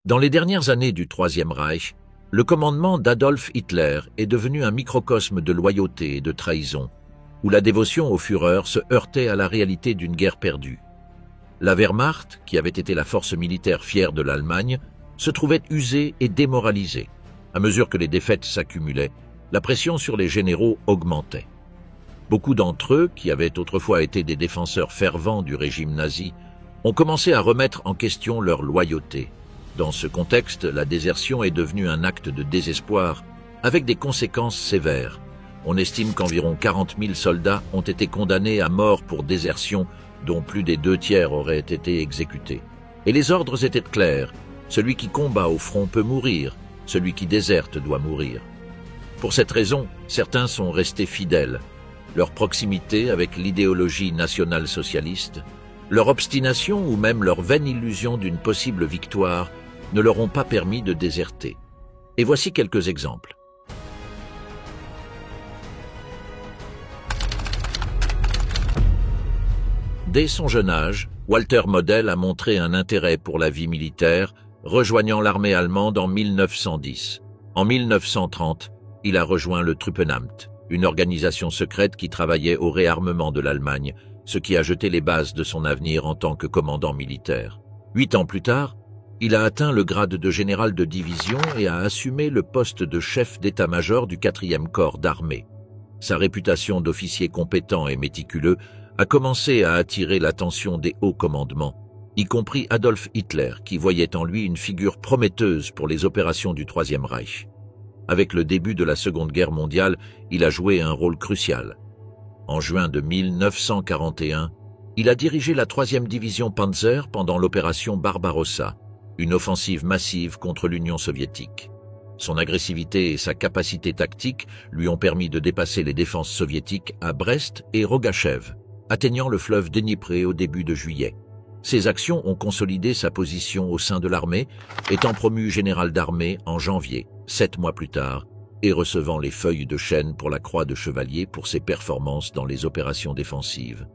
Dans les dernières années du Troisième Reich, le commandement d'Adolf Hitler est devenu un microcosme de loyauté et de trahison, où la dévotion au Führer se heurtait à la réalité d'une guerre perdue. La Wehrmacht, qui avait été la force militaire fière de l'Allemagne, se trouvait usée et démoralisée. À mesure que les défaites s'accumulaient, la pression sur les généraux augmentait. Beaucoup d'entre eux, qui avaient autrefois été des défenseurs fervents du régime nazi, ont commencé à remettre en question leur loyauté. Dans ce contexte, la désertion est devenue un acte de désespoir, avec des conséquences sévères. On estime qu'environ 40 000 soldats ont été condamnés à mort pour désertion, dont plus des 2/3 auraient été exécutés. Et les ordres étaient clairs. Celui qui combat au front peut mourir, celui qui déserte doit mourir. Pour cette raison, certains sont restés fidèles. Leur proximité avec l'idéologie nationale-socialiste, leur obstination ou même leur vaine illusion d'une possible victoire ne leur ont pas permis de déserter. Et voici quelques exemples. Dès son jeune âge, Walter Model a montré un intérêt pour la vie militaire, rejoignant l'armée allemande en 1910. En 1930, il a rejoint le Truppenamt, une organisation secrète qui travaillait au réarmement de l'Allemagne, ce qui a jeté les bases de son avenir en tant que commandant militaire. 8 ans plus tard, il a atteint le grade de général de division et a assumé le poste de chef d'état-major du 4e corps d'armée. Sa réputation d'officier compétent et méticuleux a commencé à attirer l'attention des hauts commandements, y compris Adolf Hitler, qui voyait en lui une figure prometteuse pour les opérations du Troisième Reich. Avec le début de la Seconde Guerre mondiale, il a joué un rôle crucial. En juin de 1941, il a dirigé la 3e division Panzer pendant l'opération Barbarossa, une offensive massive contre l'Union soviétique. Son agressivité et sa capacité tactique lui ont permis de dépasser les défenses soviétiques à Brest et Rogachev, atteignant le fleuve Dniepr au début de juillet. Ces actions ont consolidé sa position au sein de l'armée, étant promu général d'armée en janvier, 7 mois plus tard, et recevant les feuilles de chêne pour la croix de chevalier pour ses performances dans les opérations défensives.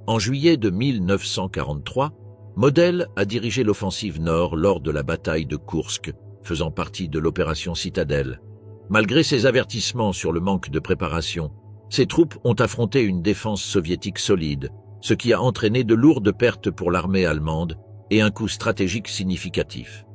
En juillet de 1943, Model a dirigé l'offensive nord lors de la bataille de Koursk, faisant partie de l'opération Citadelle. Malgré ses avertissements sur le manque de préparation, ses troupes ont affronté une défense soviétique solide, ce qui a entraîné de lourdes pertes pour l'armée allemande et un coût stratégique significatif.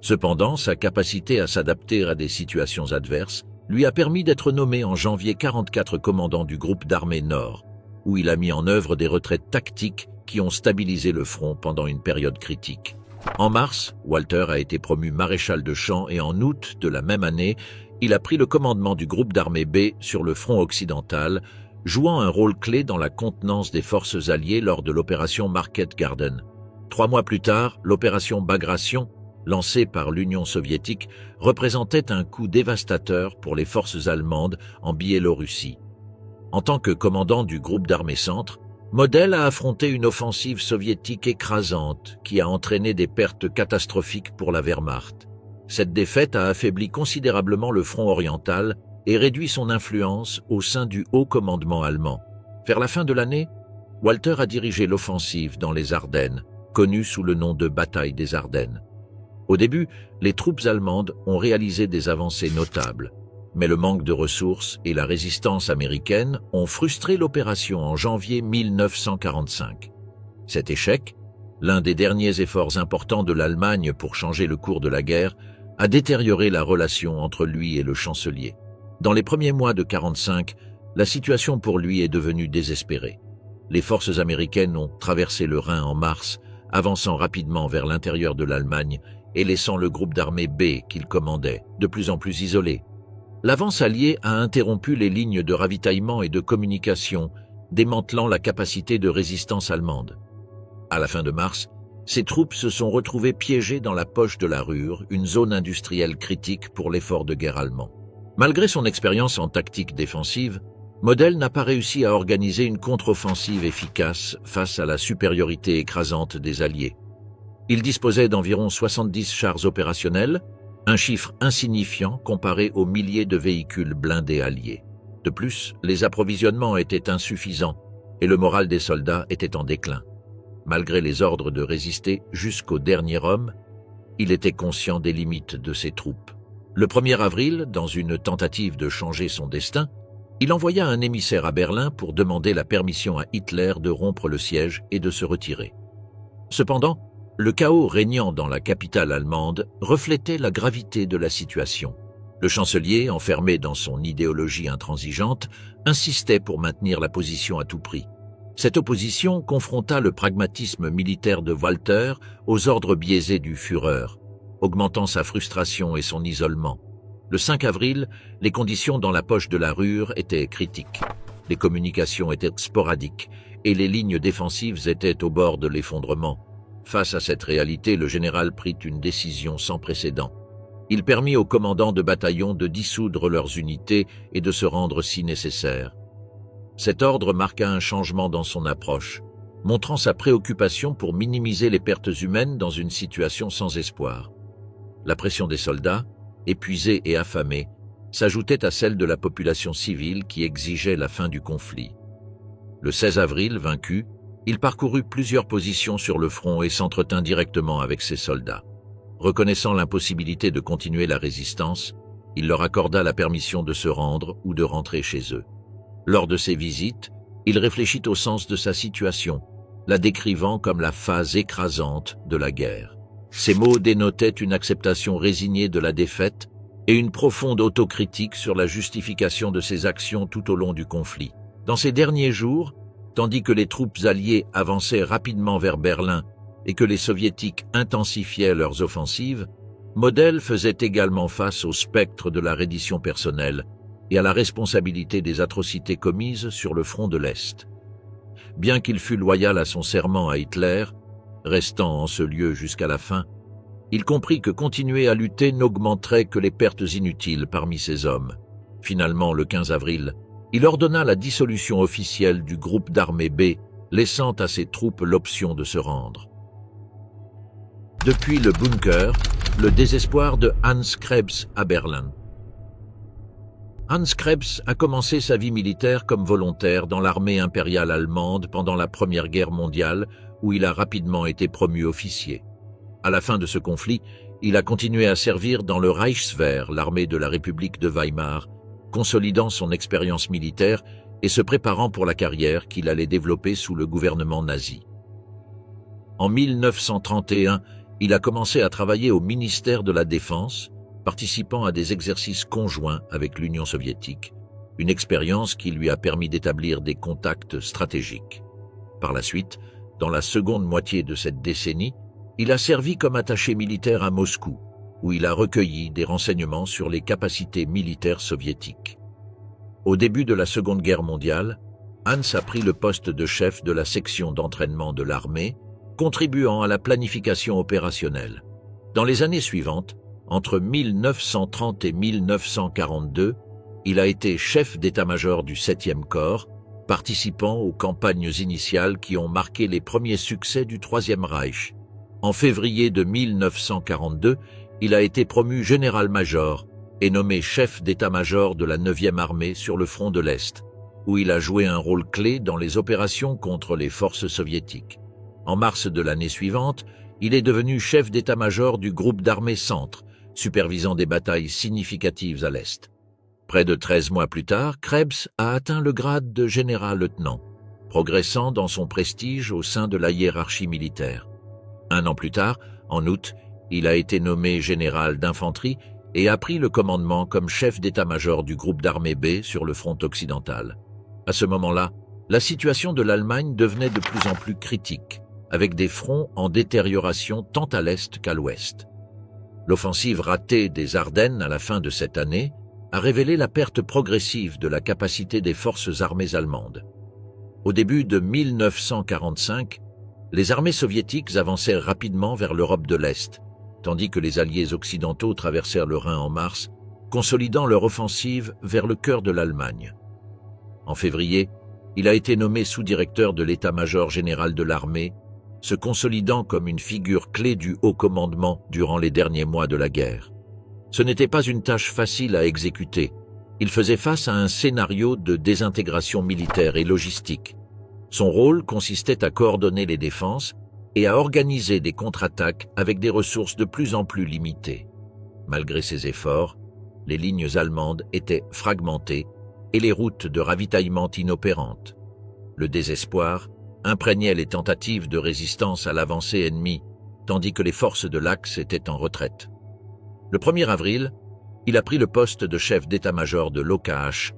Cependant, sa capacité à s'adapter à des situations adverses lui a permis d'être nommé en janvier 1944 commandant du groupe d'armée Nord, où il a mis en œuvre des retraites tactiques qui ont stabilisé le front pendant une période critique. En mars, Walter a été promu maréchal de champ et en août de la même année, il a pris le commandement du groupe d'armée B sur le front occidental, jouant un rôle clé dans la contenance des forces alliées lors de l'opération Market Garden. 3 mois plus tard, l'opération Bagration, lancée par l'Union soviétique, représentait un coup dévastateur pour les forces allemandes en Biélorussie. En tant que commandant du groupe d'armée centre, Model a affronté une offensive soviétique écrasante qui a entraîné des pertes catastrophiques pour la Wehrmacht. Cette défaite a affaibli considérablement le front oriental et réduit son influence au sein du haut commandement allemand. Vers la fin de l'année, Walter a dirigé l'offensive dans les Ardennes, connue sous le nom de bataille des Ardennes. Au début, les troupes allemandes ont réalisé des avancées notables, mais le manque de ressources et la résistance américaine ont frustré l'opération en janvier 1945. Cet échec, l'un des derniers efforts importants de l'Allemagne pour changer le cours de la guerre, a détérioré la relation entre lui et le chancelier. Dans les premiers mois de 1945, la situation pour lui est devenue désespérée. Les forces américaines ont traversé le Rhin en mars, avançant rapidement vers l'intérieur de l'Allemagne et laissant le groupe d'armée B qu'il commandait, de plus en plus isolé. L'avance alliée a interrompu les lignes de ravitaillement et de communication, démantelant la capacité de résistance allemande. À la fin de mars, ces troupes se sont retrouvées piégées dans la poche de la Ruhr, une zone industrielle critique pour l'effort de guerre allemand. Malgré son expérience en tactique défensive, Model n'a pas réussi à organiser une contre-offensive efficace face à la supériorité écrasante des Alliés. Il disposait d'environ 70 chars opérationnels, un chiffre insignifiant comparé aux milliers de véhicules blindés alliés. De plus, les approvisionnements étaient insuffisants et le moral des soldats était en déclin. Malgré les ordres de résister jusqu'au dernier homme, Il était conscient des limites de ses troupes. Le 1er avril, dans une tentative de changer son destin, il envoya un émissaire à Berlin pour demander la permission à Hitler de rompre le siège et de se retirer. Cependant, le chaos régnant dans la capitale allemande reflétait la gravité de la situation. Le chancelier, enfermé dans son idéologie intransigeante, insistait pour maintenir la position à tout prix. Cette opposition confronta le pragmatisme militaire de Walter aux ordres biaisés du Führer, augmentant sa frustration et son isolement. Le 5 avril, les conditions dans la poche de la Ruhr étaient critiques. Les communications étaient sporadiques et les lignes défensives étaient au bord de l'effondrement. Face à cette réalité, le général prit une décision sans précédent. Il permit aux commandants de bataillon de dissoudre leurs unités et de se rendre si nécessaire. Cet ordre marqua un changement dans son approche, montrant sa préoccupation pour minimiser les pertes humaines dans une situation sans espoir. La pression des soldats, épuisés et affamés, s'ajoutait à celle de la population civile qui exigeait la fin du conflit. Le 16 avril, vaincu, il parcourut plusieurs positions sur le front et s'entretint directement avec ses soldats. Reconnaissant l'impossibilité de continuer la résistance, il leur accorda la permission de se rendre ou de rentrer chez eux. Lors de ces visites, il réfléchit au sens de sa situation, la décrivant comme la phase écrasante de la guerre. Ces mots dénotaient une acceptation résignée de la défaite et une profonde autocritique sur la justification de ses actions tout au long du conflit. Dans ces derniers jours, tandis que les troupes alliées avançaient rapidement vers Berlin et que les soviétiques intensifiaient leurs offensives, Model faisait également face au spectre de la reddition personnelle et à la responsabilité des atrocités commises sur le front de l'Est. Bien qu'il fût loyal à son serment à Hitler, restant en ce lieu jusqu'à la fin, il comprit que continuer à lutter n'augmenterait que les pertes inutiles parmi ses hommes. Finalement, le 15 avril, il ordonna la dissolution officielle du groupe d'armée B, laissant à ses troupes l'option de se rendre. Depuis le bunker, le désespoir de Hans Krebs à Berlin. Hans Krebs a commencé sa vie militaire comme volontaire dans l'armée impériale allemande pendant la Première Guerre mondiale, où il a rapidement été promu officier. À la fin de ce conflit, il a continué à servir dans le Reichswehr, l'armée de la République de Weimar, consolidant son expérience militaire et se préparant pour la carrière qu'il allait développer sous le gouvernement nazi. En 1931, il a commencé à travailler au ministère de la Défense, participant à des exercices conjoints avec l'Union soviétique, une expérience qui lui a permis d'établir des contacts stratégiques. Par la suite, dans la seconde moitié de cette décennie, il a servi comme attaché militaire à Moscou, où il a recueilli des renseignements sur les capacités militaires soviétiques. Au début de la Seconde Guerre mondiale, Hans a pris le poste de chef de la section d'entraînement de l'armée, contribuant à la planification opérationnelle. Dans les années suivantes, entre 1930 et 1942, il a été chef d'état-major du 7e corps, participant aux campagnes initiales qui ont marqué les premiers succès du Troisième Reich. En février de 1942, il a été promu général-major et nommé chef d'état-major de la 9e armée sur le front de l'Est, où il a joué un rôle clé dans les opérations contre les forces soviétiques. En mars de l'année suivante, il est devenu chef d'état-major du groupe d'armées Centre, supervisant des batailles significatives à l'Est. Près de 13 mois plus tard, Krebs a atteint le grade de général-lieutenant, progressant dans son prestige au sein de la hiérarchie militaire. Un an plus tard, en août, il a été nommé général d'infanterie et a pris le commandement comme chef d'état-major du groupe d'armée B sur le front occidental. À ce moment-là, la situation de l'Allemagne devenait de plus en plus critique, avec des fronts en détérioration tant à l'est qu'à l'ouest. L'offensive ratée des Ardennes à la fin de cette année a révélé la perte progressive de la capacité des forces armées allemandes. Au début de 1945, les armées soviétiques avancèrent rapidement vers l'Europe de l'Est, tandis que les alliés occidentaux traversèrent le Rhin en mars, consolidant leur offensive vers le cœur de l'Allemagne. En février, il a été nommé sous-directeur de l'état-major général de l'armée, se consolidant comme une figure clé du haut commandement durant les derniers mois de la guerre. Ce n'était pas une tâche facile à exécuter. Il faisait face à un scénario de désintégration militaire et logistique. Son rôle consistait à coordonner les défenses et à organiser des contre-attaques avec des ressources de plus en plus limitées. Malgré ces efforts, les lignes allemandes étaient fragmentées et les routes de ravitaillement inopérantes. Le désespoir imprégnait les tentatives de résistance à l'avancée ennemie, tandis que les forces de l'Axe étaient en retraite. Le 1er avril, il a pris le poste de chef d'état-major de l'OKH,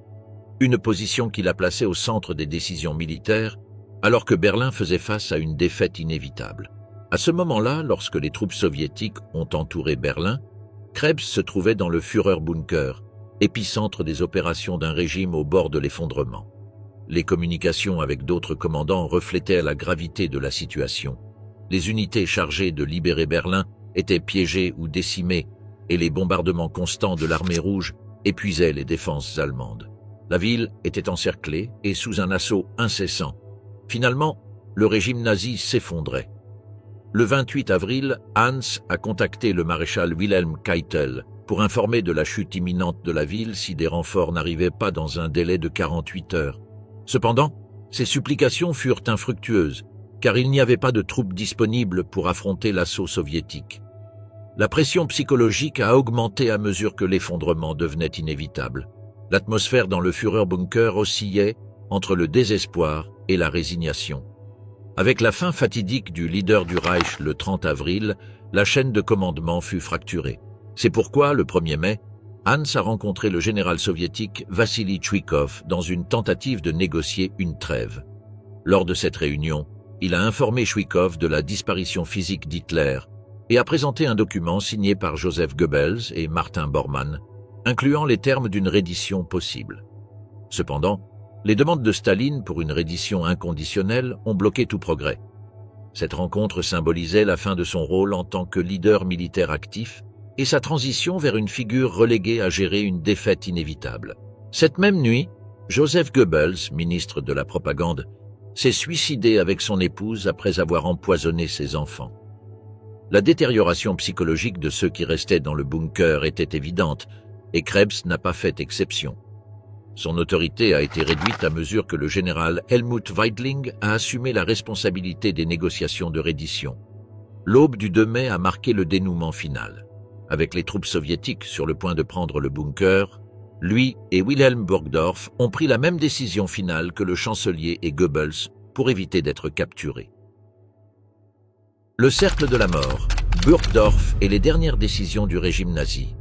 une position qui l'a placé au centre des décisions militaires, alors que Berlin faisait face à une défaite inévitable. À ce moment-là, lorsque les troupes soviétiques ont entouré Berlin, Krebs se trouvait dans le Führerbunker, épicentre des opérations d'un régime au bord de l'effondrement. Les communications avec d'autres commandants reflétaient la gravité de la situation. Les unités chargées de libérer Berlin étaient piégées ou décimées, et les bombardements constants de l'armée rouge épuisaient les défenses allemandes. La ville était encerclée et sous un assaut incessant. Finalement, le régime nazi s'effondrait. Le 28 avril, Hans a contacté le maréchal Wilhelm Keitel pour informer de la chute imminente de la ville si des renforts n'arrivaient pas dans un délai de 48 heures. Cependant, ces supplications furent infructueuses, car il n'y avait pas de troupes disponibles pour affronter l'assaut soviétique. La pression psychologique a augmenté à mesure que l'effondrement devenait inévitable. L'atmosphère dans le Führerbunker oscillait entre le désespoir et la résignation. Avec la fin fatidique du leader du Reich le 30 avril, la chaîne de commandement fut fracturée. C'est pourquoi, le 1er mai, Hans a rencontré le général soviétique Vassili Tchouikov dans une tentative de négocier une trêve. Lors de cette réunion, il a informé Tchouikov de la disparition physique d'Hitler et a présenté un document signé par Joseph Goebbels et Martin Bormann, incluant les termes d'une reddition possible. Cependant, les demandes de Staline pour une reddition inconditionnelle ont bloqué tout progrès. Cette rencontre symbolisait la fin de son rôle en tant que leader militaire actif et sa transition vers une figure reléguée à gérer une défaite inévitable. Cette même nuit, Joseph Goebbels, ministre de la propagande, s'est suicidé avec son épouse après avoir empoisonné ses enfants. La détérioration psychologique de ceux qui restaient dans le bunker était évidente, et Krebs n'a pas fait exception. Son autorité a été réduite à mesure que le général Helmut Weidling a assumé la responsabilité des négociations de reddition. L'aube du 2 mai a marqué le dénouement final. Avec les troupes soviétiques sur le point de prendre le bunker, lui et Wilhelm Burgdorf ont pris la même décision finale que le chancelier et Goebbels pour éviter d'être capturés. Le cercle de la mort, Burgdorf et les dernières décisions du régime nazi.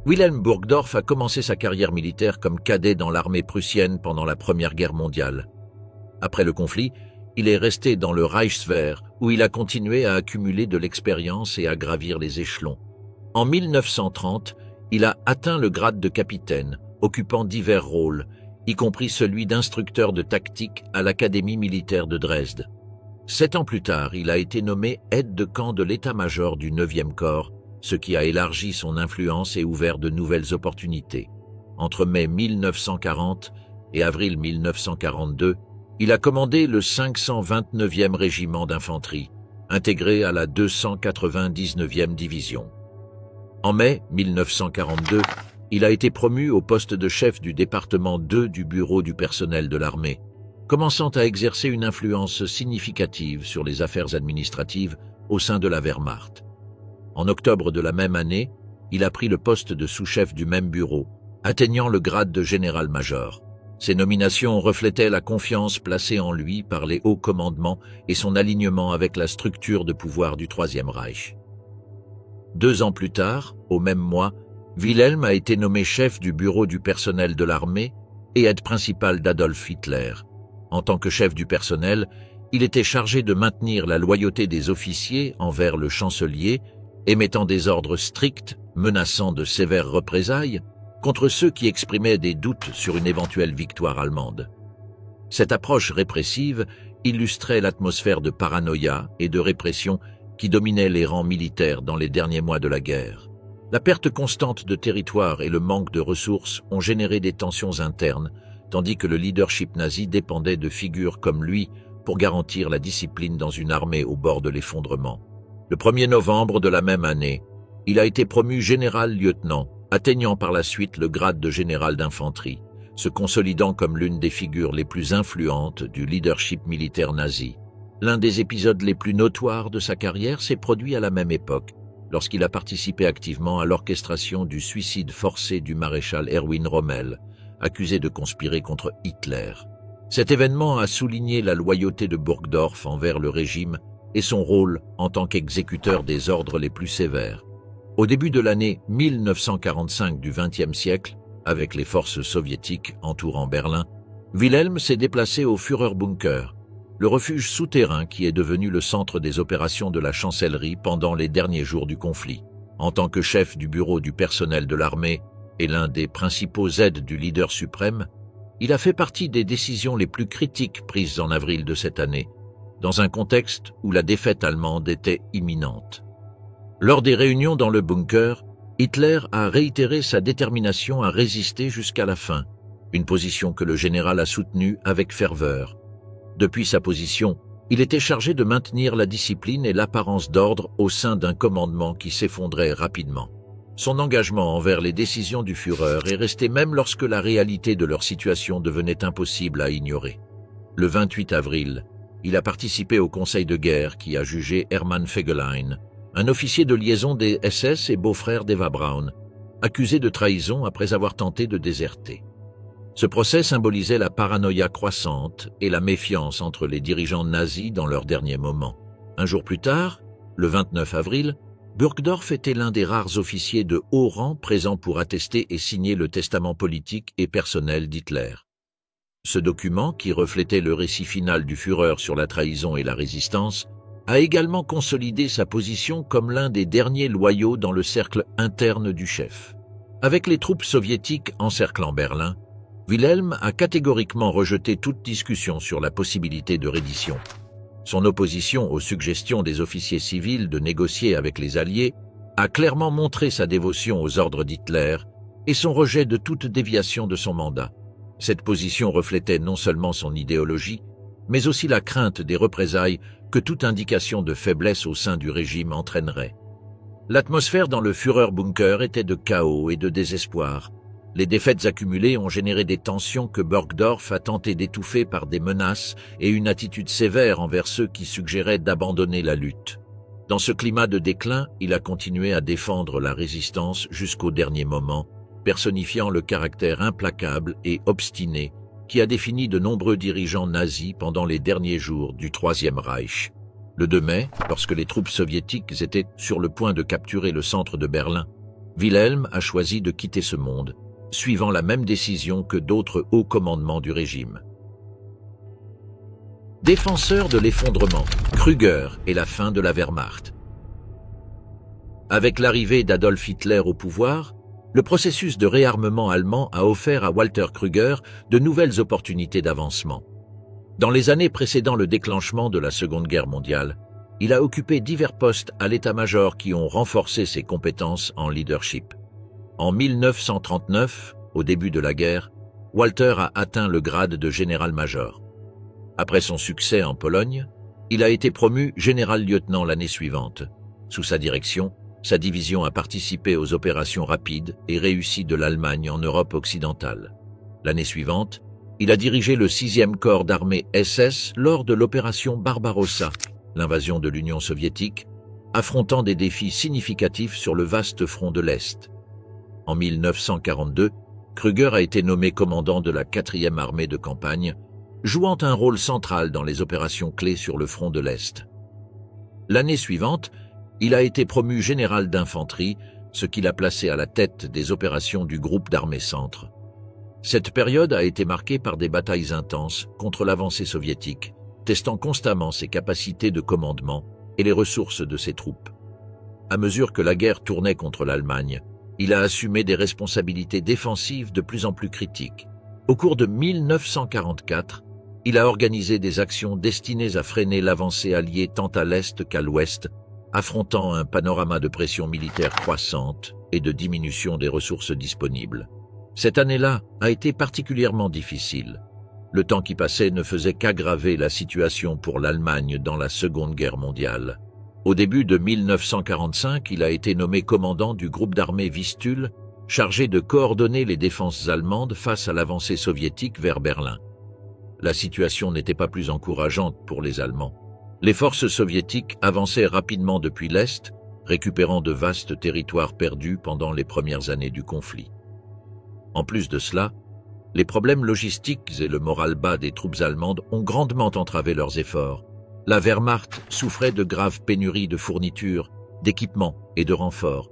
Wilhelm Burgdorf a commencé sa carrière militaire comme cadet dans l'armée prussienne pendant la Première Guerre mondiale. Après le conflit, il est resté dans le Reichswehr où il a continué à accumuler de l'expérience et à gravir les échelons. En 1930, il a atteint le grade de capitaine, occupant divers rôles, y compris celui d'instructeur de tactique à l'Académie militaire de Dresde. 7 ans plus tard, il a été nommé aide de camp de l'état-major du 9e corps, ce qui a élargi son influence et ouvert de nouvelles opportunités. Entre mai 1940 et avril 1942, il a commandé le 529e régiment d'infanterie, intégré à la 299e division. En mai 1942, il a été promu au poste de chef du département 2 du bureau du personnel de l'armée, commençant à exercer une influence significative sur les affaires administratives au sein de la Wehrmacht. En octobre de la même année, il a pris le poste de sous-chef du même bureau, atteignant le grade de général-major. Ces nominations reflétaient la confiance placée en lui par les hauts commandements et son alignement avec la structure de pouvoir du Troisième Reich. 2 ans plus tard, au même mois, Wilhelm a été nommé chef du bureau du personnel de l'armée et aide principal d'Adolf Hitler. En tant que chef du personnel, il était chargé de maintenir la loyauté des officiers envers le chancelier, émettant des ordres stricts, menaçant de sévères représailles, contre ceux qui exprimaient des doutes sur une éventuelle victoire allemande. Cette approche répressive illustrait l'atmosphère de paranoïa et de répression qui dominait les rangs militaires dans les derniers mois de la guerre. La perte constante de territoire et le manque de ressources ont généré des tensions internes, tandis que le leadership nazi dépendait de figures comme lui pour garantir la discipline dans une armée au bord de l'effondrement. Le 1er novembre de la même année, il a été promu général-lieutenant, atteignant par la suite le grade de général d'infanterie, se consolidant comme l'une des figures les plus influentes du leadership militaire nazi. L'un des épisodes les plus notoires de sa carrière s'est produit à la même époque, lorsqu'il a participé activement à l'orchestration du suicide forcé du maréchal Erwin Rommel, accusé de conspirer contre Hitler. Cet événement a souligné la loyauté de Burgdorf envers le régime et son rôle en tant qu'exécuteur des ordres les plus sévères. Au début de l'année 1945 du XXe siècle, avec les forces soviétiques entourant Berlin, Wilhelm s'est déplacé au Führerbunker, le refuge souterrain qui est devenu le centre des opérations de la chancellerie pendant les derniers jours du conflit. En tant que chef du bureau du personnel de l'armée et l'un des principaux aides du leader suprême, il a fait partie des décisions les plus critiques prises en avril de cette année, dans un contexte où la défaite allemande était imminente. Lors des réunions dans le bunker, Hitler a réitéré sa détermination à résister jusqu'à la fin, une position que le général a soutenue avec ferveur. Depuis sa position, il était chargé de maintenir la discipline et l'apparence d'ordre au sein d'un commandement qui s'effondrait rapidement. Son engagement envers les décisions du Führer est resté même lorsque la réalité de leur situation devenait impossible à ignorer. Le 28 avril, il a participé au conseil de guerre qui a jugé Hermann Fegelein, un officier de liaison des SS et beau-frère d'Eva Braun, accusé de trahison après avoir tenté de déserter. Ce procès symbolisait la paranoïa croissante et la méfiance entre les dirigeants nazis dans leurs derniers moments. Un jour plus tard, le 29 avril, Burgdorf était l'un des rares officiers de haut rang présents pour attester et signer le testament politique et personnel d'Hitler. Ce document, qui reflétait le récit final du Führer sur la trahison et la résistance, a également consolidé sa position comme l'un des derniers loyaux dans le cercle interne du chef. Avec les troupes soviétiques encerclant Berlin, Wilhelm a catégoriquement rejeté toute discussion sur la possibilité de reddition. Son opposition aux suggestions des officiers civils de négocier avec les Alliés a clairement montré sa dévotion aux ordres d'Hitler et son rejet de toute déviation de son mandat. Cette position reflétait non seulement son idéologie, mais aussi la crainte des représailles que toute indication de faiblesse au sein du régime entraînerait. L'atmosphère dans le Führerbunker était de chaos et de désespoir. Les défaites accumulées ont généré des tensions que Burgdorf a tenté d'étouffer par des menaces et une attitude sévère envers ceux qui suggéraient d'abandonner la lutte. Dans ce climat de déclin, il a continué à défendre la résistance jusqu'au dernier moment, personnifiant le caractère implacable et obstiné qui a défini de nombreux dirigeants nazis pendant les derniers jours du Troisième Reich. Le 2 mai, lorsque les troupes soviétiques étaient sur le point de capturer le centre de Berlin, Wilhelm a choisi de quitter ce monde, suivant la même décision que d'autres hauts commandements du régime. Défenseur de l'effondrement, Krüger et la fin de la Wehrmacht. Avec l'arrivée d'Adolf Hitler au pouvoir, le processus de réarmement allemand a offert à Walter Krüger de nouvelles opportunités d'avancement. Dans les années précédant le déclenchement de la Seconde Guerre mondiale, il a occupé divers postes à l'état-major qui ont renforcé ses compétences en leadership. En 1939, au début de la guerre, Walter a atteint le grade de général-major. Après son succès en Pologne, il a été promu général-lieutenant l'année suivante. Sous sa direction, sa division a participé aux opérations rapides et réussies de l'Allemagne en Europe occidentale. L'année suivante, il a dirigé le 6e corps d'armée SS lors de l'opération Barbarossa, l'invasion de l'Union soviétique, affrontant des défis significatifs sur le vaste front de l'Est. En 1942, Krüger a été nommé commandant de la 4e armée de campagne, jouant un rôle central dans les opérations clés sur le front de l'Est. L'année suivante, il a été promu général d'infanterie, ce qui l'a placé à la tête des opérations du groupe d'armées centre. Cette période a été marquée par des batailles intenses contre l'avancée soviétique, testant constamment ses capacités de commandement et les ressources de ses troupes. À mesure que la guerre tournait contre l'Allemagne, il a assumé des responsabilités défensives de plus en plus critiques. Au cours de 1944, il a organisé des actions destinées à freiner l'avancée alliée tant à l'Est qu'à l'Ouest, affrontant un panorama de pression militaire croissante et de diminution des ressources disponibles. Cette année-là a été particulièrement difficile. Le temps qui passait ne faisait qu'aggraver la situation pour l'Allemagne dans la Seconde Guerre mondiale. Au début de 1945, il a été nommé commandant du groupe d'armées Vistule, chargé de coordonner les défenses allemandes face à l'avancée soviétique vers Berlin. La situation n'était pas plus encourageante pour les Allemands. Les forces soviétiques avançaient rapidement depuis l'Est, récupérant de vastes territoires perdus pendant les premières années du conflit. En plus de cela, les problèmes logistiques et le moral bas des troupes allemandes ont grandement entravé leurs efforts. La Wehrmacht souffrait de graves pénuries de fournitures, d'équipements et de renforts,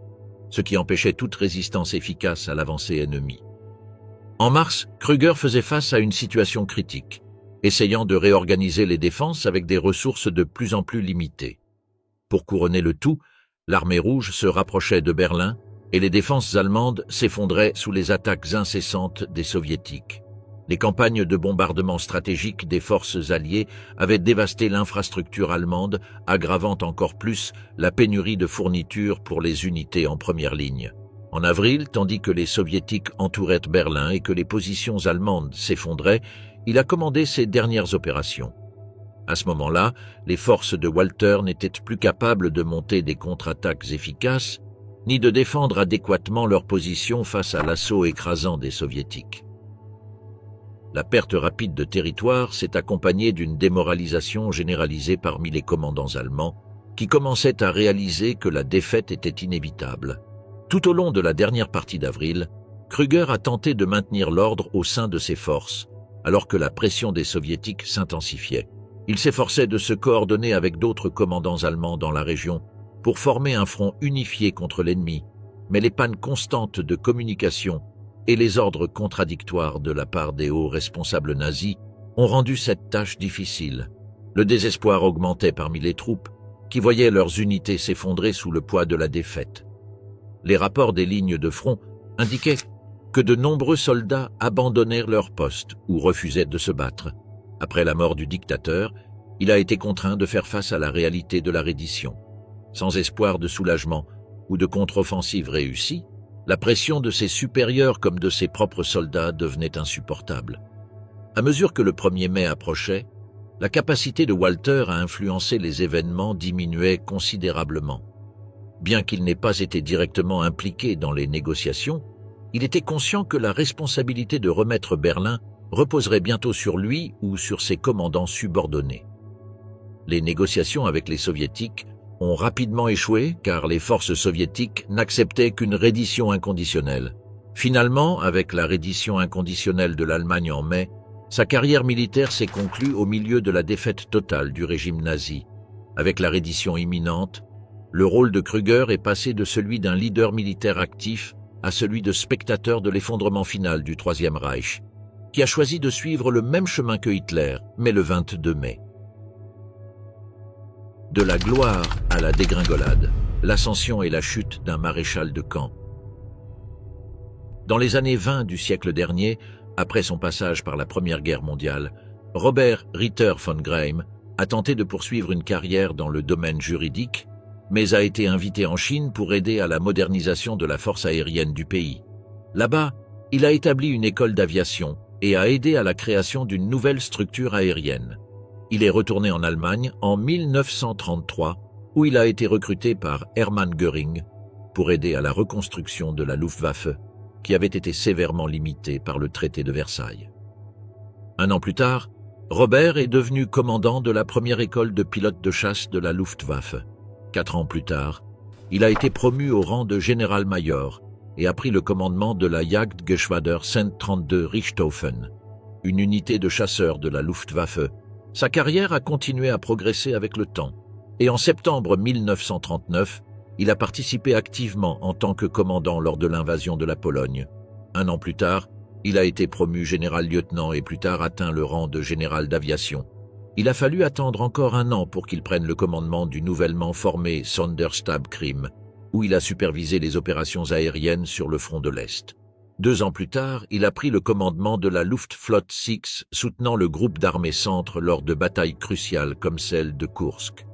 ce qui empêchait toute résistance efficace à l'avancée ennemie. En mars, Krüger faisait face à une situation critique, essayant de réorganiser les défenses avec des ressources de plus en plus limitées. Pour couronner le tout, l'armée rouge se rapprochait de Berlin et les défenses allemandes s'effondraient sous les attaques incessantes des soviétiques. Les campagnes de bombardement stratégiques des forces alliées avaient dévasté l'infrastructure allemande, aggravant encore plus la pénurie de fournitures pour les unités en première ligne. En avril, tandis que les soviétiques entouraient Berlin et que les positions allemandes s'effondraient, il a commandé ses dernières opérations. À ce moment-là, les forces de Walter n'étaient plus capables de monter des contre-attaques efficaces, ni de défendre adéquatement leur position face à l'assaut écrasant des soviétiques. La perte rapide de territoire s'est accompagnée d'une démoralisation généralisée parmi les commandants allemands, qui commençaient à réaliser que la défaite était inévitable. Tout au long de la dernière partie d'avril, Krüger a tenté de maintenir l'ordre au sein de ses forces, alors que la pression des soviétiques s'intensifiait. Il s'efforçait de se coordonner avec d'autres commandants allemands dans la région pour former un front unifié contre l'ennemi, mais les pannes constantes de communication et les ordres contradictoires de la part des hauts responsables nazis ont rendu cette tâche difficile. Le désespoir augmentait parmi les troupes, qui voyaient leurs unités s'effondrer sous le poids de la défaite. Les rapports des lignes de front indiquaient que de nombreux soldats abandonnèrent leur poste ou refusaient de se battre. Après la mort du dictateur, il a été contraint de faire face à la réalité de la reddition. Sans espoir de soulagement ou de contre-offensive réussie, la pression de ses supérieurs comme de ses propres soldats devenait insupportable. À mesure que le 1er mai approchait, la capacité de Walter à influencer les événements diminuait considérablement. Bien qu'il n'ait pas été directement impliqué dans les négociations, il était conscient que la responsabilité de remettre Berlin reposerait bientôt sur lui ou sur ses commandants subordonnés. Les négociations avec les soviétiques ont rapidement échoué car les forces soviétiques n'acceptaient qu'une reddition inconditionnelle. Finalement, avec la reddition inconditionnelle de l'Allemagne en mai, sa carrière militaire s'est conclue au milieu de la défaite totale du régime nazi. Avec la reddition imminente, le rôle de Krüger est passé de celui d'un leader militaire actif à celui de spectateur de l'effondrement final du Troisième Reich, qui a choisi de suivre le même chemin que Hitler, mais le 22 mai. De la gloire à la dégringolade, l'ascension et la chute d'un maréchal de camp. Dans les années 20 du siècle dernier, après son passage par la Première Guerre mondiale, Robert Ritter von Greim a tenté de poursuivre une carrière dans le domaine juridique, mais a été invité en Chine pour aider à la modernisation de la force aérienne du pays. Là-bas, il a établi une école d'aviation et a aidé à la création d'une nouvelle structure aérienne. Il est retourné en Allemagne en 1933, où il a été recruté par Hermann Göring pour aider à la reconstruction de la Luftwaffe, qui avait été sévèrement limitée par le traité de Versailles. Un an plus tard, Robert est devenu commandant de la première école de pilotes de chasse de la Luftwaffe. 4 ans plus tard, il a été promu au rang de général-major et a pris le commandement de la Jagdgeschwader 132 Richthofen, une unité de chasseurs de la Luftwaffe. Sa carrière a continué à progresser avec le temps, et en septembre 1939, il a participé activement en tant que commandant lors de l'invasion de la Pologne. 1 an plus tard, il a été promu général-lieutenant et plus tard atteint le rang de général d'aviation. Il a fallu attendre encore 1 an pour qu'il prenne le commandement du nouvellement formé Sonderstab Krim, où il a supervisé les opérations aériennes sur le front de l'Est. 2 ans plus tard, il a pris le commandement de la Luftflotte 6, soutenant le groupe d'armées centre lors de batailles cruciales comme celle de Kursk.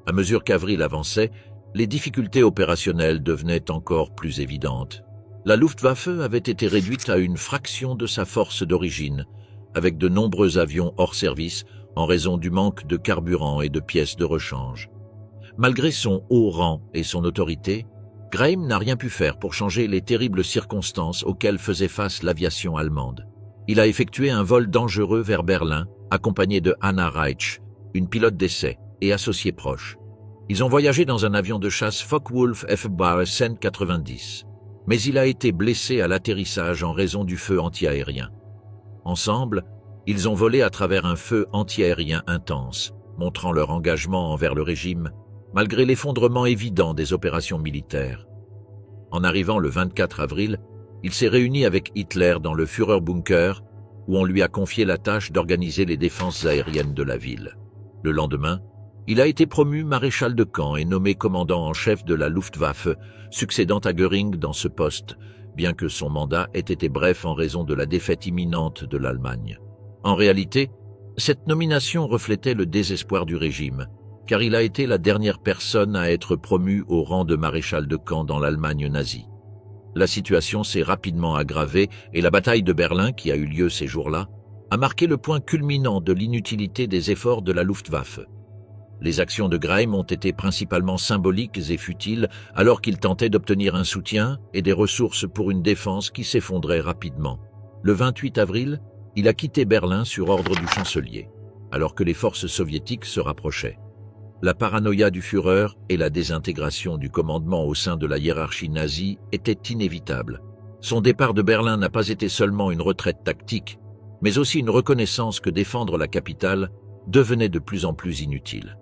À mesure qu'avril avançait, les difficultés opérationnelles devenaient encore plus évidentes. La Luftwaffe avait été réduite à une fraction de sa force d'origine, avec de nombreux avions hors service en raison du manque de carburant et de pièces de rechange. Malgré son haut rang et son autorité, Greim n'a rien pu faire pour changer les terribles circonstances auxquelles faisait face l'aviation allemande. Il a effectué un vol dangereux vers Berlin, accompagné de Hanna Reitsch, une pilote d'essai, et associés proches. Ils ont voyagé dans un avion de chasse Focke-Wulf F-190, 90, mais il a été blessé à l'atterrissage en raison du feu antiaérien. Ensemble, ils ont volé à travers un feu antiaérien intense, montrant leur engagement envers le régime, malgré l'effondrement évident des opérations militaires. En arrivant le 24 avril, il s'est réuni avec Hitler dans le Führerbunker, où on lui a confié la tâche d'organiser les défenses aériennes de la ville. Le lendemain, il a été promu maréchal de camp et nommé commandant en chef de la Luftwaffe, succédant à Göring dans ce poste, bien que son mandat ait été bref en raison de la défaite imminente de l'Allemagne. En réalité, cette nomination reflétait le désespoir du régime, car il a été la dernière personne à être promue au rang de maréchal de camp dans l'Allemagne nazie. La situation s'est rapidement aggravée et la bataille de Berlin, qui a eu lieu ces jours-là, a marqué le point culminant de l'inutilité des efforts de la Luftwaffe. Les actions de Greim ont été principalement symboliques et futiles alors qu'il tentait d'obtenir un soutien et des ressources pour une défense qui s'effondrait rapidement. Le 28 avril, il a quitté Berlin sur ordre du chancelier, alors que les forces soviétiques se rapprochaient. La paranoïa du Führer et la désintégration du commandement au sein de la hiérarchie nazie étaient inévitables. Son départ de Berlin n'a pas été seulement une retraite tactique, mais aussi une reconnaissance que défendre la capitale devenait de plus en plus inutile.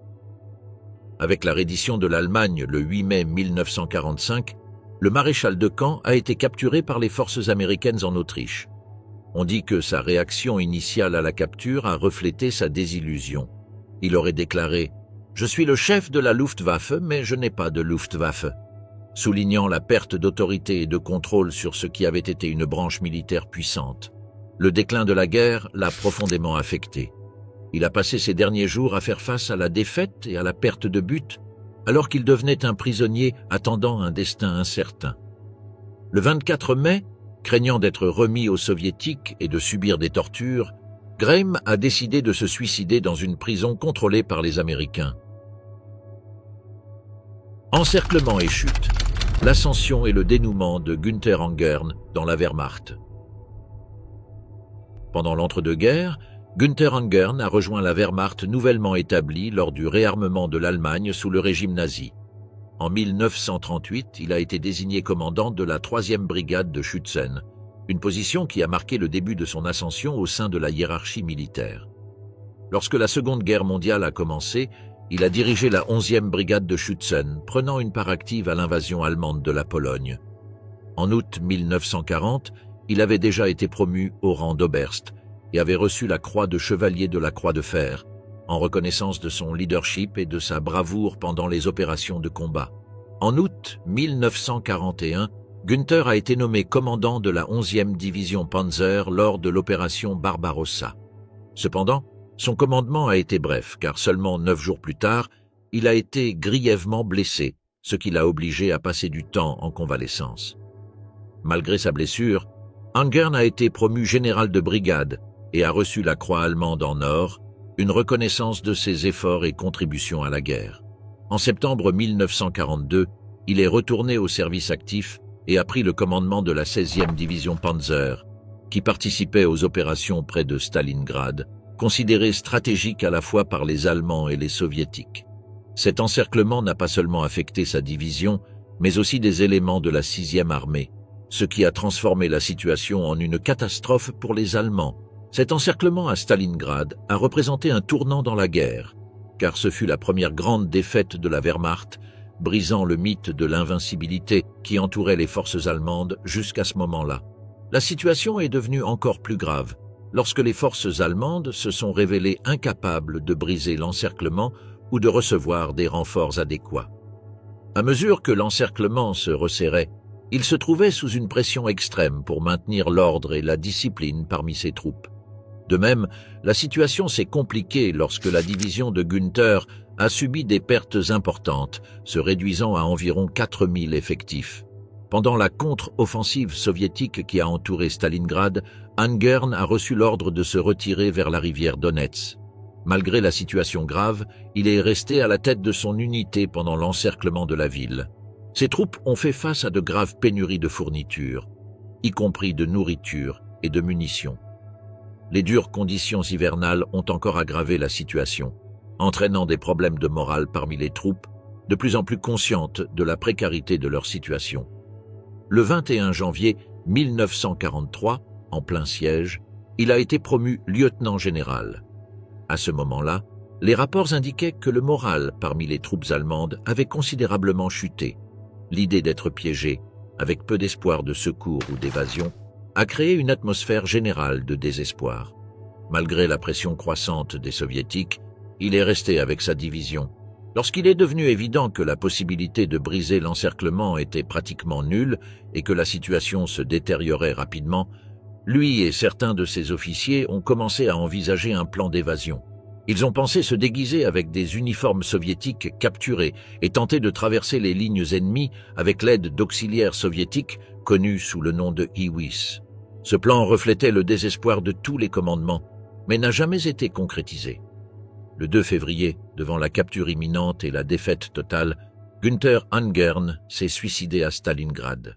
Avec la reddition de l'Allemagne le 8 mai 1945, le maréchal de camp a été capturé par les forces américaines en Autriche. On dit que sa réaction initiale à la capture a reflété sa désillusion. Il aurait déclaré « Je suis le chef de la Luftwaffe, mais je n'ai pas de Luftwaffe », soulignant la perte d'autorité et de contrôle sur ce qui avait été une branche militaire puissante. Le déclin de la guerre l'a profondément affecté. Il a passé ses derniers jours à faire face à la défaite et à la perte de but, alors qu'il devenait un prisonnier attendant un destin incertain. Le 24 mai, craignant d'être remis aux soviétiques et de subir des tortures, Greim a décidé de se suicider dans une prison contrôlée par les Américains. Encerclement et chute, l'ascension et le dénouement de Günther Angern dans la Wehrmacht. Pendant l'entre-deux-guerres, Günther Angern a rejoint la Wehrmacht nouvellement établie lors du réarmement de l'Allemagne sous le régime nazi. En 1938, il a été désigné commandant de la 3e brigade de Schützen, une position qui a marqué le début de son ascension au sein de la hiérarchie militaire. Lorsque la Seconde Guerre mondiale a commencé, il a dirigé la 11e brigade de Schützen, prenant une part active à l'invasion allemande de la Pologne. En août 1940, il avait déjà été promu au rang d'Oberst et avait reçu la croix de chevalier de la Croix de Fer, en reconnaissance de son leadership et de sa bravoure pendant les opérations de combat. En août 1941, Günther a été nommé commandant de la 11e division Panzer lors de l'opération Barbarossa. Cependant, son commandement a été bref, car seulement 9 jours plus tard, il a été grièvement blessé, ce qui l'a obligé à passer du temps en convalescence. Malgré sa blessure, Angern a été promu général de brigade et a reçu la croix allemande en or, une reconnaissance de ses efforts et contributions à la guerre. En septembre 1942, il est retourné au service actif et a pris le commandement de la 16e division Panzer, qui participait aux opérations près de Stalingrad, considérée stratégique à la fois par les Allemands et les Soviétiques. Cet encerclement n'a pas seulement affecté sa division, mais aussi des éléments de la 6e armée, ce qui a transformé la situation en une catastrophe pour les Allemands. Cet encerclement à Stalingrad a représenté un tournant dans la guerre, car ce fut la première grande défaite de la Wehrmacht, brisant le mythe de l'invincibilité qui entourait les forces allemandes jusqu'à ce moment-là. La situation est devenue encore plus grave lorsque les forces allemandes se sont révélées incapables de briser l'encerclement ou de recevoir des renforts adéquats. À mesure que l'encerclement se resserrait, il se trouvait sous une pression extrême pour maintenir l'ordre et la discipline parmi ses troupes. De même, la situation s'est compliquée lorsque la division de Günther a subi des pertes importantes, se réduisant à environ 4000 effectifs. Pendant la contre-offensive soviétique qui a entouré Stalingrad, Angern a reçu l'ordre de se retirer vers la rivière Donets. Malgré la situation grave, il est resté à la tête de son unité pendant l'encerclement de la ville. Ses troupes ont fait face à de graves pénuries de fournitures, y compris de nourriture et de munitions. Les dures conditions hivernales ont encore aggravé la situation, entraînant des problèmes de morale parmi les troupes, de plus en plus conscientes de la précarité de leur situation. Le 21 janvier 1943, en plein siège, il a été promu lieutenant général. À ce moment-là, les rapports indiquaient que le moral parmi les troupes allemandes avait considérablement chuté. L'idée d'être piégé, avec peu d'espoir de secours ou d'évasion, a créé une atmosphère générale de désespoir. Malgré la pression croissante des Soviétiques, il est resté avec sa division. Lorsqu'il est devenu évident que la possibilité de briser l'encerclement était pratiquement nulle et que la situation se détériorait rapidement, lui et certains de ses officiers ont commencé à envisager un plan d'évasion. Ils ont pensé se déguiser avec des uniformes soviétiques capturés et tenter de traverser les lignes ennemies avec l'aide d'auxiliaires soviétiques connus sous le nom de Iwis. Ce plan reflétait le désespoir de tous les commandements, mais n'a jamais été concrétisé. Le 2 février, devant la capture imminente et la défaite totale, Günther Angern s'est suicidé à Stalingrad.